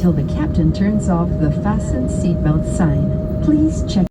until the captain turns off the fasten seatbelt sign. Please check.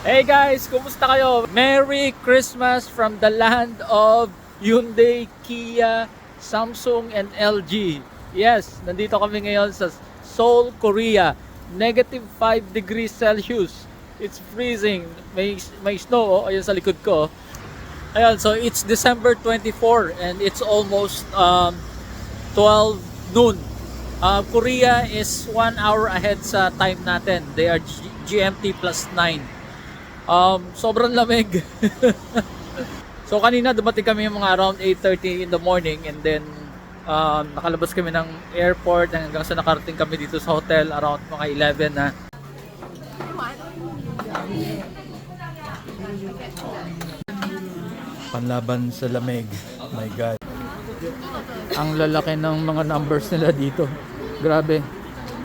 Hey guys, kumusta kayo? Merry Christmas from the land of Hyundai, Kia, Samsung and LG. Yes, nandito kami ngayon sa Seoul, Korea. -5 degrees Celsius. It's freezing. May snow, oh, ayun sa likod ko. Ayun, so it's December 24 and it's almost 12 noon. Korea is 1 hour ahead sa time natin. They are GMT plus 9. Sobrang lamig. So kanina dumating kami mga around 8:30 in the morning and then nakalabas kami ng airport hanggang sa nakarating kami dito sa hotel around mga 11 na. Panlaban sa lamig. My God. Ang lalaki ng mga numbers nila dito. Grabe.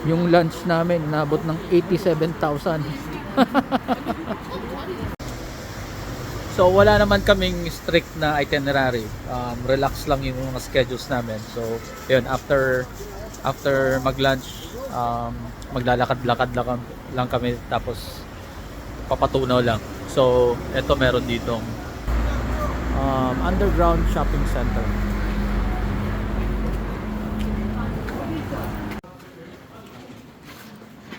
Yung lunch namin inabot ng 87,000. So wala naman kaming strict na itinerary. Relax lang yung mga schedules namin. So yun, after mag-lunch, maglalakad-lakad lang kami tapos papatunaw lang. So eto meron ditong underground shopping center.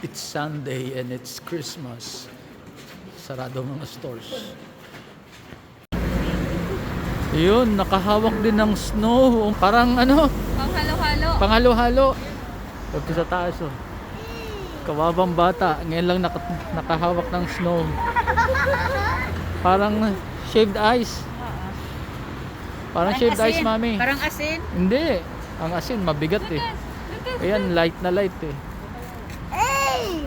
It's Sunday and it's Christmas. Sarado mga stores. Yun, nakahawak din ng snow. Parang ano? Panghalo-halo. Panghalo-halo. Pagka sa taas, oh. Kawabang bata. Ngayon lang nakahawak ng snow. Parang shaved ice. Parang shaved ice, mami. Parang asin. Hindi. Ang asin, mabigat eh. Ayan, light na light eh. Hey!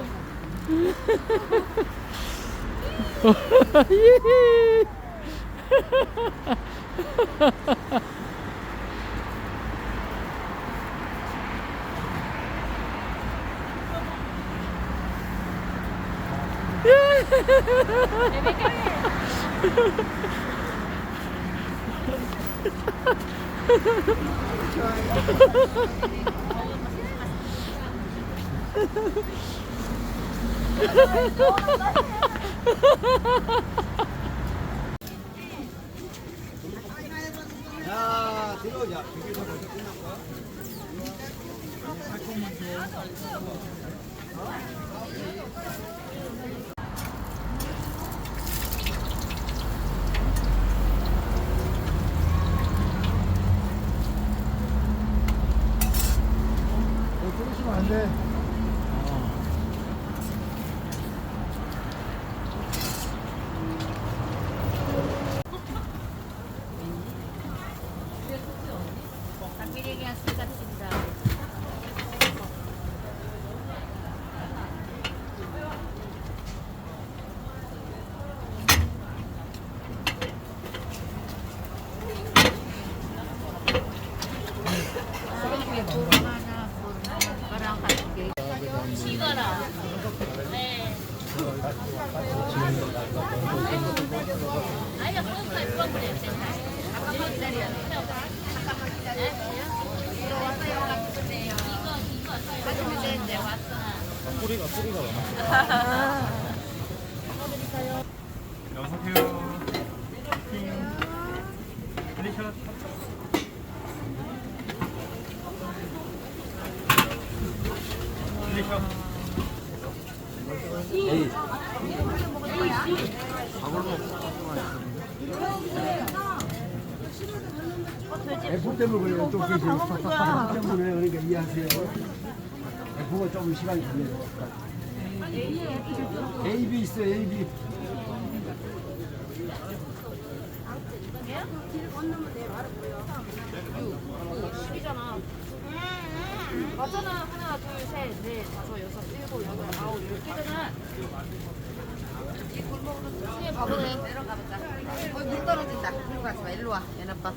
안 돼. Pamili yan sikat-sikat. 뿌리가 많아. 여보세요. 플리셔. F 때문에 그래요. 또 계속 팍팍팍 때문에 그러니까 이해하세요. F가 좀 시간이 걸려요. A, B 있어요. A, B. 맞잖아. 하나, 둘, 셋, 넷, 다섯, 여섯, 일곱, 여덟, 아홉, 열 개잖아. 이 골목으로 중에 바보네. 내려가 보자. 거기 물 떨어진다. 일로 가지 마. 일로 와. 얘나빠.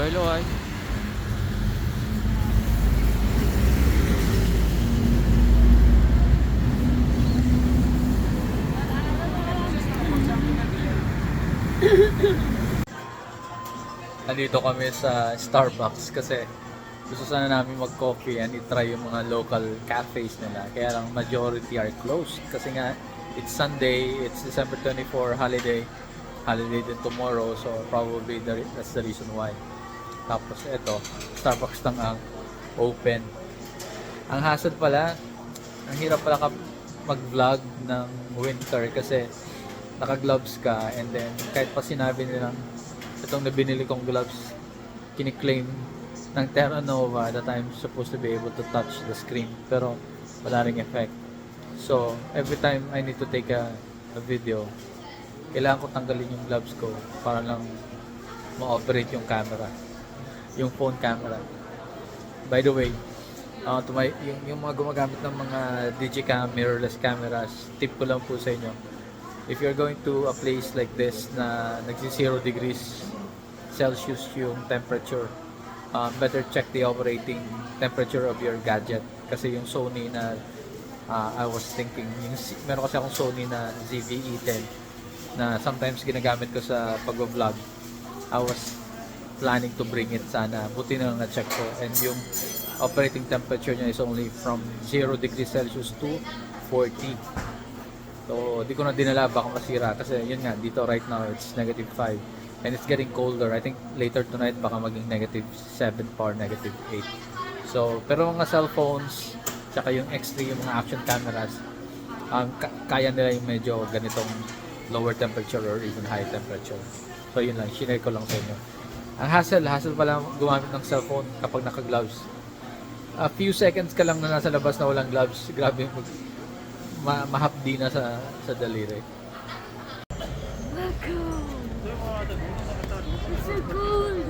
loy-loy. Nandito kami sa Starbucks kasi gusto sana namin mag-coffee and i-try yung mga local cafes nila. Kaya lang majority are closed kasi nga it's Sunday, it's December 24 holiday din tomorrow, so probably that's the reason why. Tapos eto, Starbucks lang ang open. Ang hassle pala, ang hirap pala mag-vlog ng winter kasi naka-gloves ka, and then kahit pa sinabi nilang itong nabinili kong gloves, kiniklaim ng Terra Nova that I'm supposed to be able to touch the screen, pero wala ring effect. So every time I need to take a video, kailangan ko tanggalin yung gloves ko para lang ma-operate yung camera, yung phone camera. By the way, yung mga gumagamit ng mga digicam mirrorless cameras, tip ko lang po sa inyo, if you're going to a place like this na nagsi 0 degrees Celsius yung temperature, better check the operating temperature of your gadget. Kasi yung Sony na I was thinking, meron kasi akong Sony na ZV-E10 na sometimes ginagamit ko sa pag-vlog. I was planning to bring it sana, buti na lang na-check ko, and yung operating temperature niya is only from 0 degrees Celsius to 40. So di ko na dinala, baka masira kasi yun nga, dito right now it's -5 and it's getting colder. I think later tonight baka maging -7 pa or -8. So pero mga cellphones tsaka yung X3, yung mga action cameras, kaya nila yung medyo ganitong lower temperature or even high temperature. So yun lang, share ko lang sa inyo. Ang hassle pala gumamit ng cellphone kapag naka-gloves. A few seconds ka lang na nasa labas na walang gloves, grabe, mahapdi na sa daliri. It's so cold.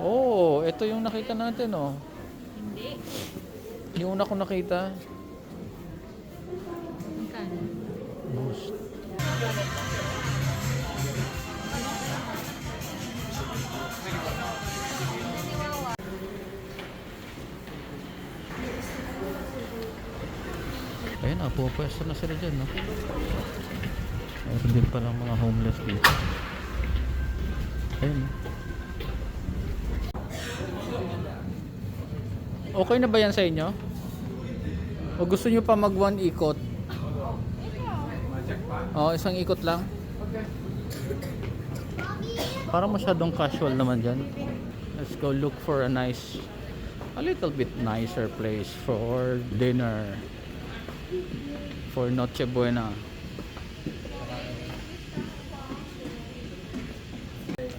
Oh, ito yung nakita natin, oh. Hindi. Yung una ko nakita. Magkano? Boost. Ayun, pupwesto na sila dyan, no? Meron din palang mga homeless dito. Ayun, no? Okay na ba yan sa inyo? O gusto nyo pa mag one ikot? O, isang ikot lang? Parang masyadong casual naman dyan. Let's go look for a little bit nicer place for dinner. For Noche Buena.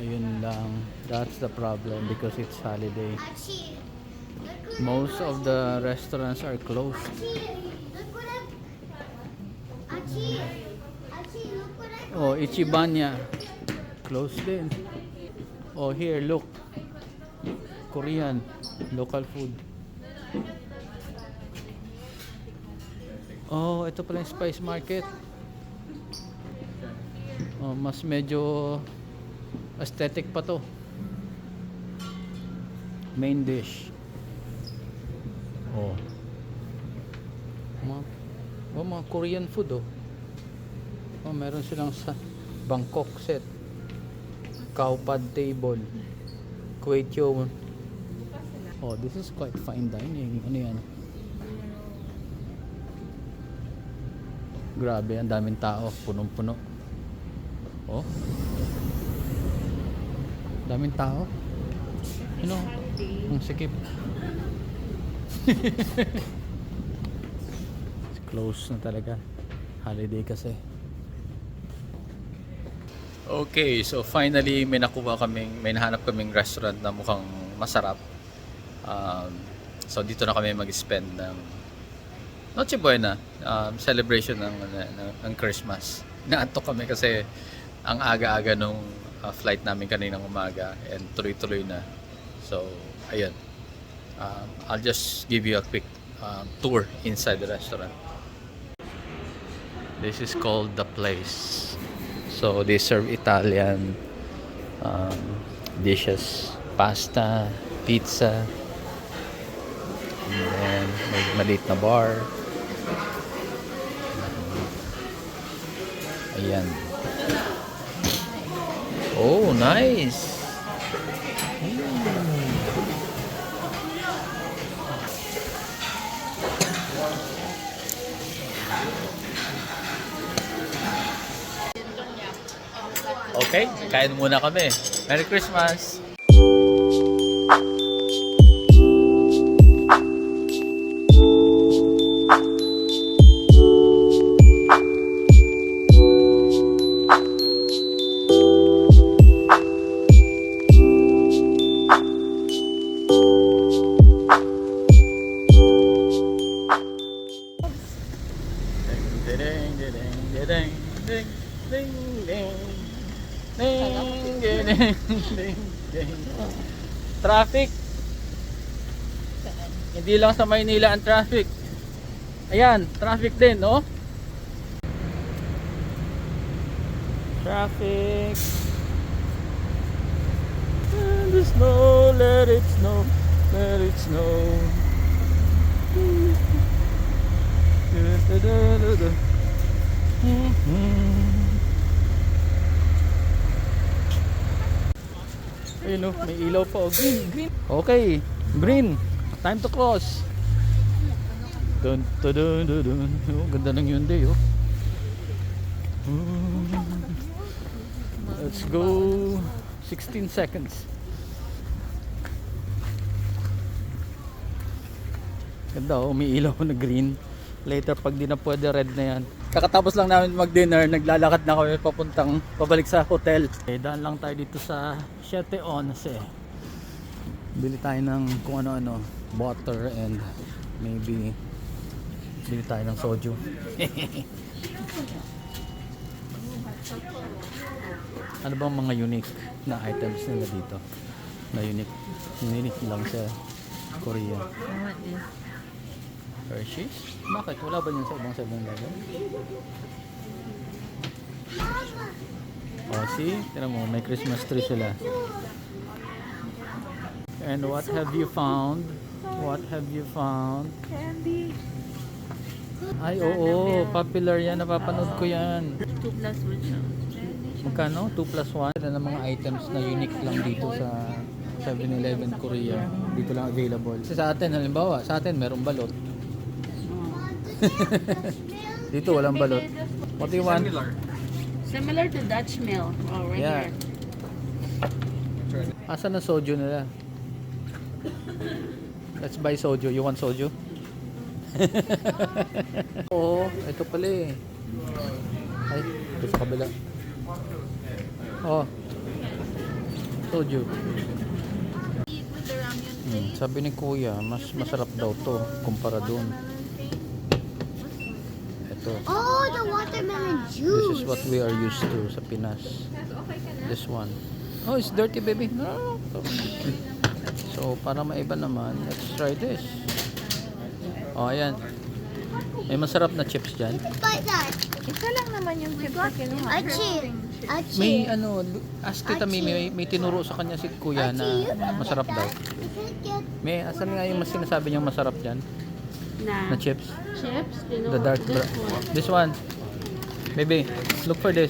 Ayun lang. That's the problem because it's holiday. Most of the restaurants are closed. Oh, Ichibanya. Closed din. Oh, here, look. Korean. Local food. Oh, ito pala yung spice market. Oh, mas medyo aesthetic pa to. Main dish. Oh. Mga Korean food oh. Oh, meron silang sa Bangkok set. Cow pad table. Kway-teow. Oh, this is quite fine dining. Ano yan? Grabe, ang daming tao. Punong-puno. Oh. Daming tao. Ano? Ang sikip. Close na talaga. Holiday kasi. Okay, so finally may nahanap kaming restaurant na mukhang masarap. So dito na kami mag-spend ng Noche Buena, celebration ng Christmas. Naantok kami kasi ang aga-aga nung flight namin kaninang umaga and tuloy-tuloy na. So, ayun. I'll just give you a quick tour inside the restaurant. This is called The Place. So, they serve Italian dishes. Pasta, pizza, and then may maliit na bar. Ayan. Oh, nice. Okay, kain muna kami. Merry Christmas! Traffic. Hindi lang sa Maynila ang traffic. Ayan, traffic din, no? Traffic. And the snow, let it snow, let it snow. Ayun oh, may ilaw pa oh. Green. Okay, green. Time to cross. Dun, dun, dun, dun, dun. Oh, ganda ng Hyundai oh. Let's go. 16 seconds. Ganda oh, may ilaw na green. Later pag di na pwede, red na yan. Kakatapos lang namin mag-dinner, naglalakad na kami pabalik sa hotel. Daan lang tayo dito sa 7-11. Bili tayo ng kung ano-ano, water and maybe bili tayo ng soju. Ano bang mga unique na items nila dito? Na unique lang sa Korea. Hershey's? Bakit? Wala ba yun sa ibang 7-Eleven? Oh, see? Tira mo, may Christmas tree sila. And what have you found? What have you found? Candy. Ay, oo. Popular yan. Napapanood ko yan. 2 plus 1 siya. Magkano? 2 plus 1? Yan ang mga items na unique lang dito sa 7-Eleven Korea. Dito lang available. Kasi sa atin, halimbawa, sa atin merong balot. Dito walang balot. What do you want? Similar to Dutch mill. Oh, right Yeah. here. Asan na soju nila? Let's buy soju. You want soju? Oo, ito pala eh. Ay, ito sa kabila. Oh. Soju. With the ramyun. Sabi ni Kuya, mas masarap daw to kumpara dun. Ito. Oh, the watermelon This juice. is what we are used to sa Pinas. This one. Oh, it's dirty, baby. No. So, para maiba naman, let's try this. Oh, ayan. May masarap na chips dyan. Like that. Isa lang naman yung chips na kinuha. Achi. May ano, ask Tita Mimi, may tinuro sa kanya si Kuya na masarap daw. May, asan nga yung mas sinasabi niyang masarap dyan? Na chips? Chips? The dark this one. Baby, look for this.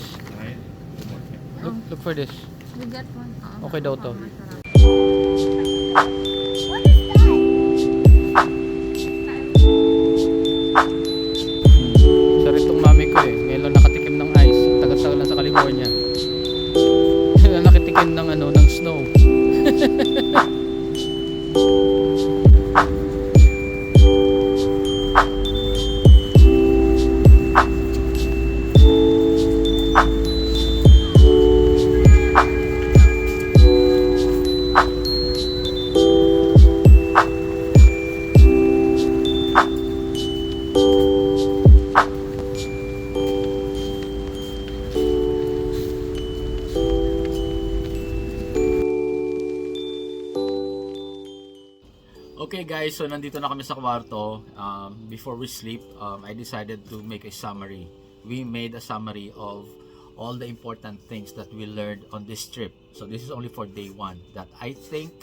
Look for this. We got one. Okay daw to. Sorry itong mami ko eh. Ngayon lang nakatikim ng ice. Tagal-tagal lang sa California. Nakatikim ng ano, ng snow. Okay guys, so nandito na kami sa kwarto. Before we sleep, I decided to make a summary. We made a summary of all the important things that we learned on this trip. So this is only for day 1 that I think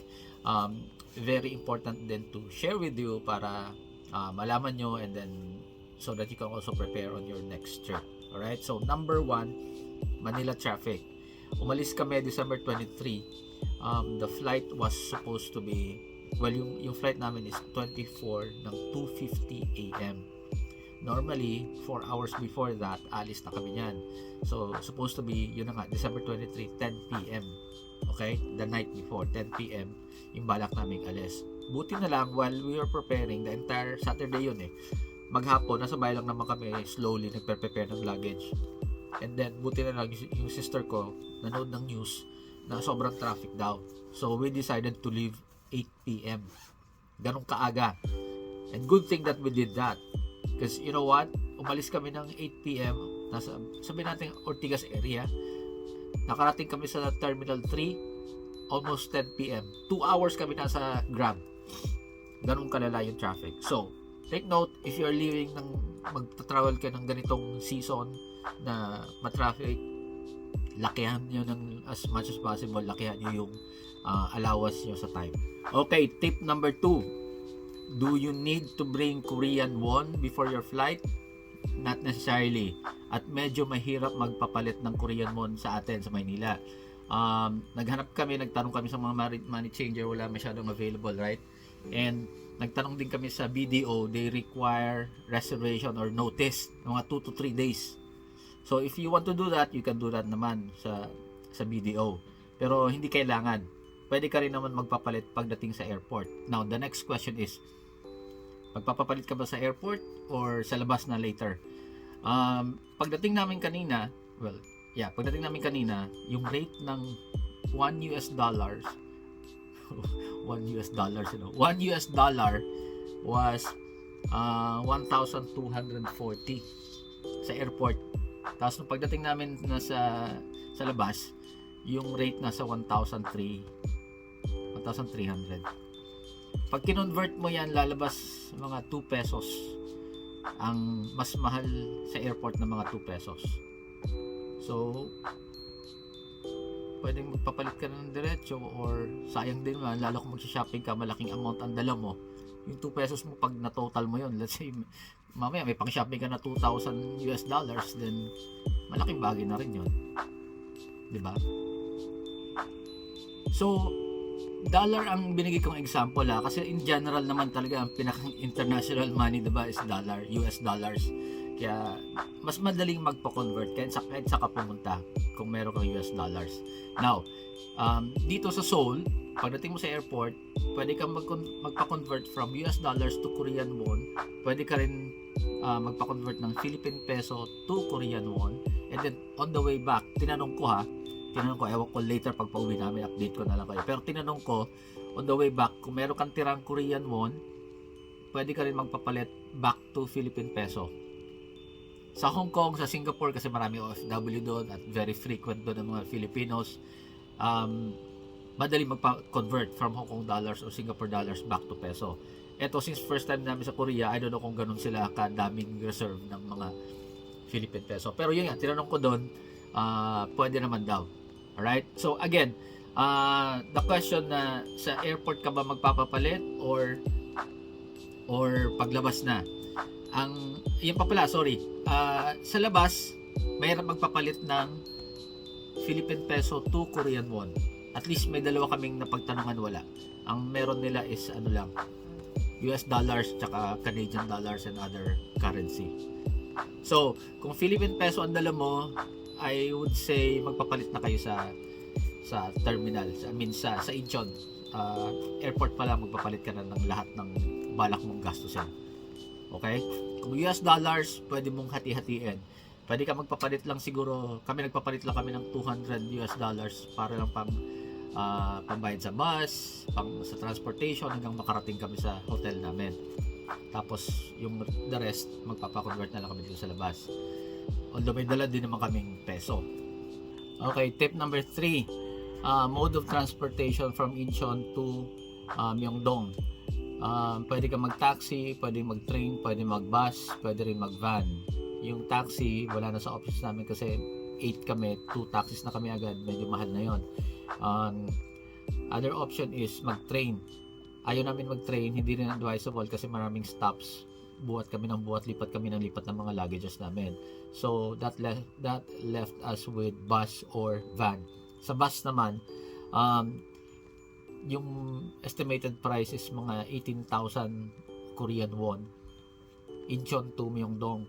very important then to share with you para malaman nyo, and then so that you can also prepare on your next trip. Alright, so number 1, Manila traffic. Umalis kami December 23. The flight was supposed to be, well, yung flight namin is 24 ng 2:50 AM. Normally, 4 hours before that, alis na kami niyan. So, supposed to be, yun na nga, December 23, 10 PM. Okay? The night before, 10 PM, yung balak namin alis. Buti na lang, while we were preparing, the entire Saturday yun eh, maghapon, nasa bahay lang naman kami, slowly, nagprepare ng luggage. And then, buti na lang, yung sister ko, nanood ng news, na sobrang traffic daw. So, we decided to leave 8 PM. Ganong kaaga. And good thing that we did that. Because you know what? Umalis kami ng 8 PM. Nasa, sabihin natin, Ortigas area. Nakarating kami sa Terminal 3 almost 10 PM. 2 hours kami nasa Grab. Ganong kalala yung traffic. So, take note, if you're leaving ng magta-travel ka ng ganitong season na matraffic, lakihan nyo ng as much as possible, lakihan nyo yung allowance nyo sa time. Okay, tip number 2. Do you need to bring Korean won before your flight? Not necessarily. At medyo mahirap magpapalit ng Korean won sa atin sa Maynila. Naghanap kami, nagtanong kami sa mga money changer, wala masyadong available, right? And nagtanong din kami sa BDO, they require reservation or notice mga 2 to 3 days. So if you want to do that, you can do that naman sa BDO. Pero hindi kailangan. Pwede ka rin naman magpapalit pagdating sa airport. Now, the next question is, magpapapalit ka ba sa airport or sa labas na later? Pagdating namin kanina, yung rate ng $1 US, $1 US was 1,240 sa airport. Tapos nung pagdating namin sa labas, yung rate nasa 1,300. Pag kinonvert mo yan, lalabas mga 2 pesos. Ang mas mahal sa airport na mga 2 pesos. So, pwedeng magpapalit ka ng diretso, or sayang din man, lalo kung mag-shopping ka, malaking amount ang dala mo. Yung 2 pesos mo, pag na-total mo yun, let's say, mamaya may pang-shopping ka na $2,000 US, then malaking bagay na rin yun. Diba? So, dollar ang binigay kong example kasi in general naman talaga ang pinaka-international money, diba, is dollar, US dollars. Kaya mas madaling magpa-convert kahit sa ka pumunta kung meron kang US dollars. Now, dito sa Seoul, pagdating mo sa airport, pwede kang magpa-convert from US dollars to Korean won. Pwede ka rin magpa-convert ng Philippine peso to Korean won. And then on the way back, tinanong ko, ewan ko later pag pauwi namin, update ko na lang kayo. Pero tinanong ko, on the way back, kung meron kang tirang Korean won, pwede ka rin magpapalit back to Philippine peso. Sa Hong Kong, sa Singapore, kasi marami OFW doon at very frequent doon ang mga Filipinos, madali magpa-convert from Hong Kong dollars o Singapore dollars back to peso. Eto, since first time namin sa Korea, I don't know kung ganun sila kadaming reserve ng mga Philippine peso. Pero yun nga, tinanong ko doon, pwede naman daw. Alright? So again, the question na sa airport ka ba magpapapalit or paglabas na? Yun pa pala, sorry. Sa labas, mayroon magpapalit ng Philippine peso to Korean won. At least may dalawa kaming napagtanungan, wala. Ang meron nila is ano lang, US dollars tsaka Canadian dollars and other currency. So, kung Philippine peso ang dala mo, I would say magpapalit na kayo sa terminal. Sa Incheon. Airport pa lang magpapalit ka na ng lahat ng balak mong gastusin. Okay? Kung US dollars, pwede mong hati-hatiin. Pwede ka magpapalit lang siguro, nagpapalit lang kami ng 200 US dollars para lang pambayad sa bus, sa transportation hanggang makarating kami sa hotel namin. Tapos yung the rest, magpapakonvert na lang kami dito sa labas. Although may dala din naman kaming peso. Okay, tip number 3. Mode of transportation from Incheon to Myeongdong. Pwede ka mag-taxi, pwede mag-train, pwede mag-bus, pwede rin mag-van. Yung taxi, wala na sa options namin kasi 8 kami, 2 taxis na kami agad, medyo mahal na yon. Other option is mag-train. Ayaw namin mag-train, hindi rin advisable kasi maraming stops. Buhat kami ng buhat, lipat kami ng lipat ng mga luggages namin. So that left us with bus or van. Sa bus naman, yung estimated price is mga 18,000 Korean won. Incheon to Myeongdong.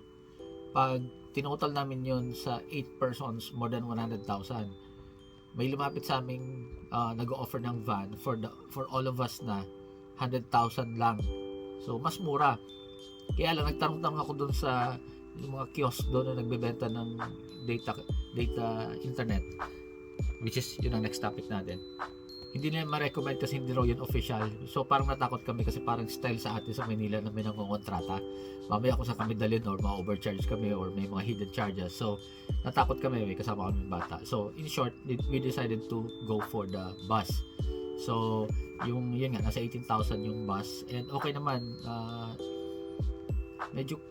Pag tinotal namin yun sa 8 persons, more than 100,000. May lumapit sa aming nag-offer ng van for all of us na 100,000 lang. So mas mura. Kaya lang nagtanong ako doon sa yung mga kiosk doon na nagbebenta ng data internet, which is yun ang next topic natin. Hindi nila ma-recommend kasi hindi raw yun official. So parang natakot kami kasi parang style sa atin sa Manila na may nangongontrata. Mamaya kung saan kami dalhin or ma-overcharge kami or may mga hidden charges. So natakot kami, may kasama kami bata. So in short, we decided to go for the bus. So yun nga, nasa 18,000 yung bus. And okay naman, medyo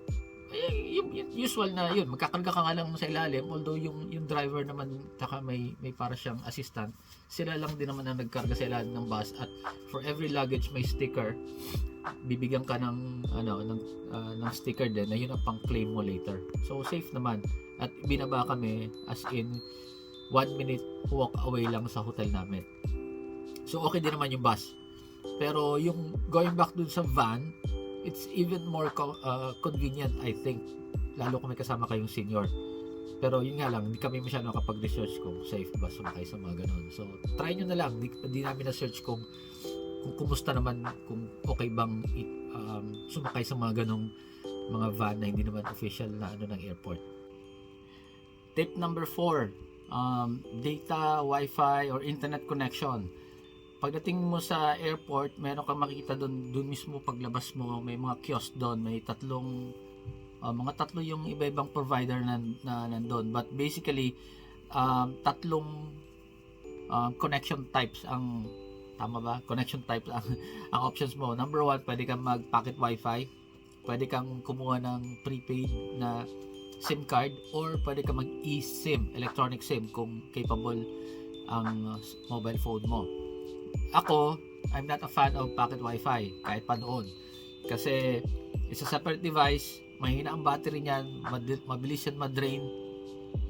yung usual na yun, magkakarga ka nga lang sa ilalim, although yung driver naman taka may para siyang assistant, sila lang din naman ang nagkarga sa ilalim ng bus. At for every luggage may sticker, bibigyan ka ng sticker din na yun ang pang claim mo later. So safe naman, at binaba kami as in 1 minute walk away lang sa hotel namin. So okay din naman yung bus. Pero yung going back dun sa van, it's even more convenient, I think, lalo kung may kasama kayong senior. Pero yun nga lang, hindi kami masyado nakapag-research kung safe ba sumakay sa mga ganun. So try nyo na lang, hindi namin na-search kung kumusta naman, kung okay bang sumakay sa mga ganung mga van na hindi naman official na ng airport. Tip number 4, data, wifi, or internet connection. Pagdating mo sa airport, meron kang makikita doon mismo paglabas mo, may mga kiosk doon, may mga tatlo yung iba-ibang provider na nandoon. But basically, tatlong connection types ang tama ba? Connection types ang options mo. Number 1, pwede kang mag-pocket wifi, pwede kang kumuha ng prepaid na SIM card, or pwede kang mag-eSIM, electronic SIM kung capable ang mobile phone mo. Ako, I'm not a fan of pocket wifi kahit pa noon. Kasi it's a separate device, mahina ang battery niyan, mabilis yan ma-drain,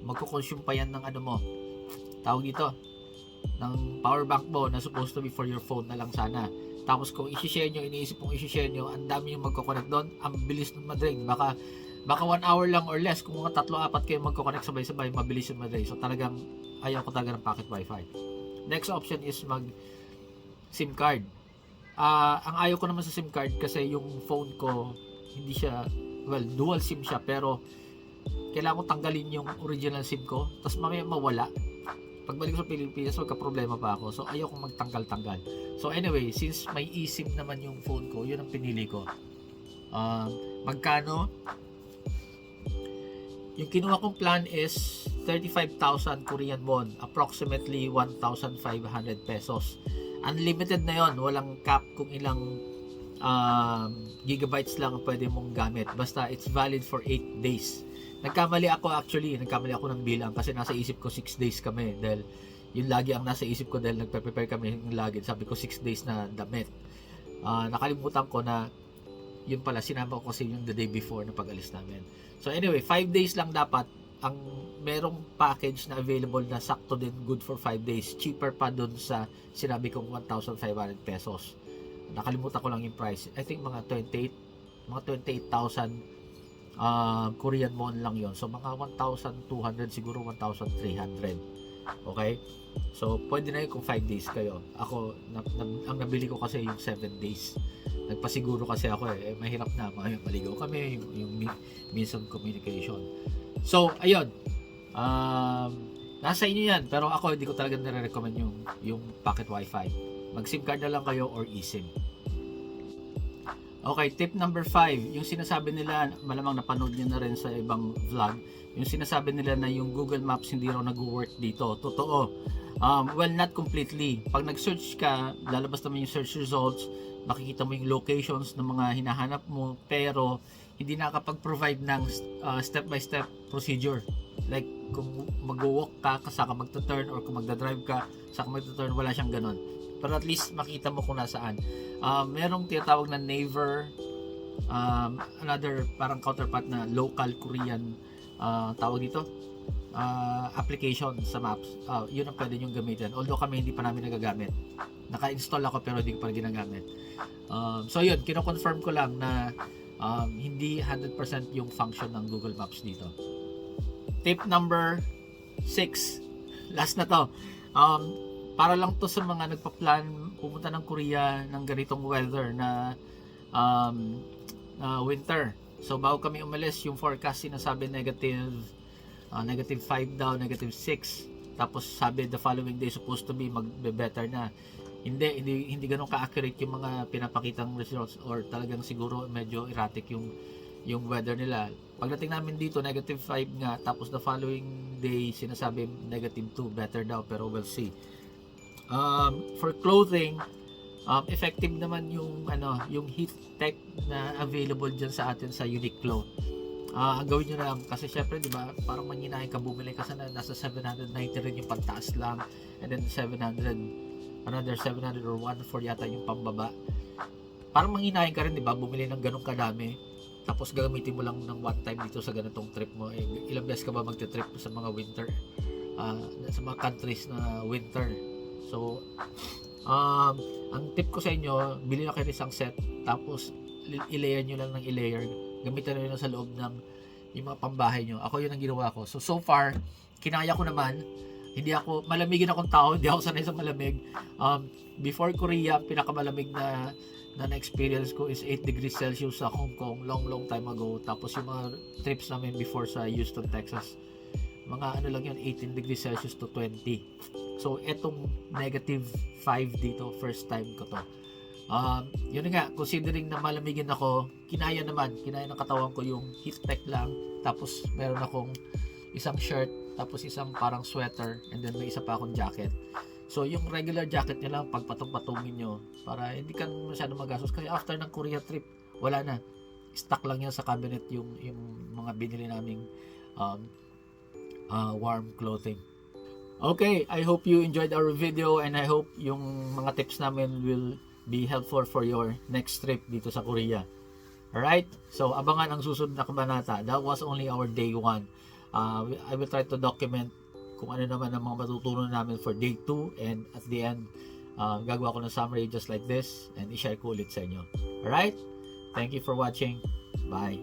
magko-consume pa yan ng tawag dito, ng power bank mo na supposed to be for your phone na lang sana. Tapos kung isi-share nyo, iniisip kong isi-share nyo, ang dami yung magko-connect doon, ang bilis nun ma-drain. Baka 1 hour lang or less, kung mga 3-4 kayo magko-connect sabay-sabay, mabilis yung ma-drain. So talagang ayaw ko talaga ng pocket wifi. Next option is SIM card. Ang ayaw ko naman sa SIM card kasi yung phone ko hindi siya, dual SIM siya, pero kailangan ko tanggalin yung original SIM ko, tapos mamaya mawala. pagbalik ko sa Pilipinas, magka-problema pa ako. So, ayaw kong magtanggal-tanggal. So, anyway, since may eSIM naman yung phone ko, yun ang pinili ko. Magkano? Yung kinuha kong plan is 35,000 Korean won, approximately 1,500 pesos. Unlimited na yon, walang cap kung ilang gigabytes lang ang pwede mong gamit. Basta it's valid for 8 days. Nagkamali ako ng bilang kasi nasa isip ko 6 days kami dahil yun lagi ang nasa isip ko dahil nagpe-prepare kami ng lagi. Sabi ko 6 days na damit. Nakalimutan ko na yun pala, sinama ko kasi yung the day before na pag-alis namin. So anyway, 5 days lang dapat ang merong package na available na sakto din, good for 5 days. Cheaper pa dun sa sinabi kong 1,500 pesos. Nakalimutan ko lang yung price. I think mga 28,000 Korean won lang yon. So mga 1,200 siguro 1,300. Okay? So pwede na yun kung 5 days kayo. Ako ang nabili ko kasi yung 7 days. Nagpasiguro kasi ako mahirap na maligaw kami yung means of communication. So ayun. Nasa inyo yan, pero ako hindi ko talaga nire-recommend yung pocket wifi. Mag SIM card na lang kayo or eSIM. Okay, tip number 5, yung sinasabi nila, malamang napanood nyo na rin sa ibang vlog, yung sinasabi nila na yung Google Maps hindi raw nag-work dito. Totoo. Well, not completely. Pag nag-search ka, lalabas naman yung search results, makikita mo yung locations ng mga hinahanap mo, pero hindi nakapag-provide ng step-by-step procedure. Like, kung mag-walk ka, saka magta-turn, or kung magda-drive ka, saka magta-turn, wala siyang ganon. Pero at least makita mo kung nasaan. Merong tinatawag na Naver, another parang counterpart na local Korean tawag dito application sa maps. Yun ang pwede nyo gamitin, although kami hindi pa namin nagagamit. Naka-install ako pero hindi ko pa ginagamit. So yun, kino-confirm ko lang na hindi 100% yung function ng Google Maps dito. Tip number 6, last na to. Para lang to sa mga nagpa-plan pumunta ng Korea ng ganitong weather na winter. So bago kami umalis, yung forecast sinasabi negative 5 daw, negative 6. Tapos sabi the following day supposed to be magbe-better na. Hindi ganoon ka-accurate yung mga pinapakitang results, or talagang siguro medyo erratic yung weather nila. Pagdating namin dito, negative 5 nga, tapos the following day sinasabi negative 2, better daw, pero we'll see. For clothing, effective naman yung heat tech na available dyan sa atin sa Uniqlo. Ang gawin nyo na lang, kasi syempre diba, parang manghinahin ka, bumili ka sana, nasa 790 rin yung pantaas lang, and then 700 or 1 for yata yung pambaba. Parang manghinahin ka rin, diba, bumili ng ganong kadami, tapos gagamitin mo lang ng one time dito sa ganitong trip mo. Ilang beses ka ba magte-trip sa mga winter, sa mga countries na winter? So, ang tip ko sa inyo, bili na kayo isang set, tapos i-layer nyo lang ng i-layer. Gamitin nyo lang sa loob ng yung mga pambahay nyo. Ako yun ang ginawa ko. So far, kinaya ko naman. Hindi ako, malamigin akong tao, hindi ako sanay sa malamig. Before Korea, pinakamalamig na na-experience ko is 8 degrees Celsius sa Hong Kong, long time ago. Tapos yung mga trips namin before sa Houston, Texas, mga ano lang yun, 18 degrees Celsius to 20. So, etong negative 5 dito, first time ko to. Yun nga, considering na malamigin ako, kinaya ng katawan ko yung heat tech lang, tapos meron akong isang shirt, tapos isang parang sweater, and then may isa pa akong jacket. So, yung regular jacket nyo lang, pagpatong-patungin nyo, para hindi ka masyado magastos. Kasi after ng Korea trip, wala na. Stock lang yan sa cabinet yung mga binili naming warm clothing. Okay, I hope you enjoyed our video, and I hope yung mga tips namin will be helpful for your next trip dito sa Korea. Alright? So, abangan ang susunod na kabanata. That was only our day 1. I will try to document kung ano naman ang mga matutunan namin for day 2, and at the end, gagawa ko ng summary just like this, and i-share ko ulit sa inyo. Alright? Thank you for watching. Bye!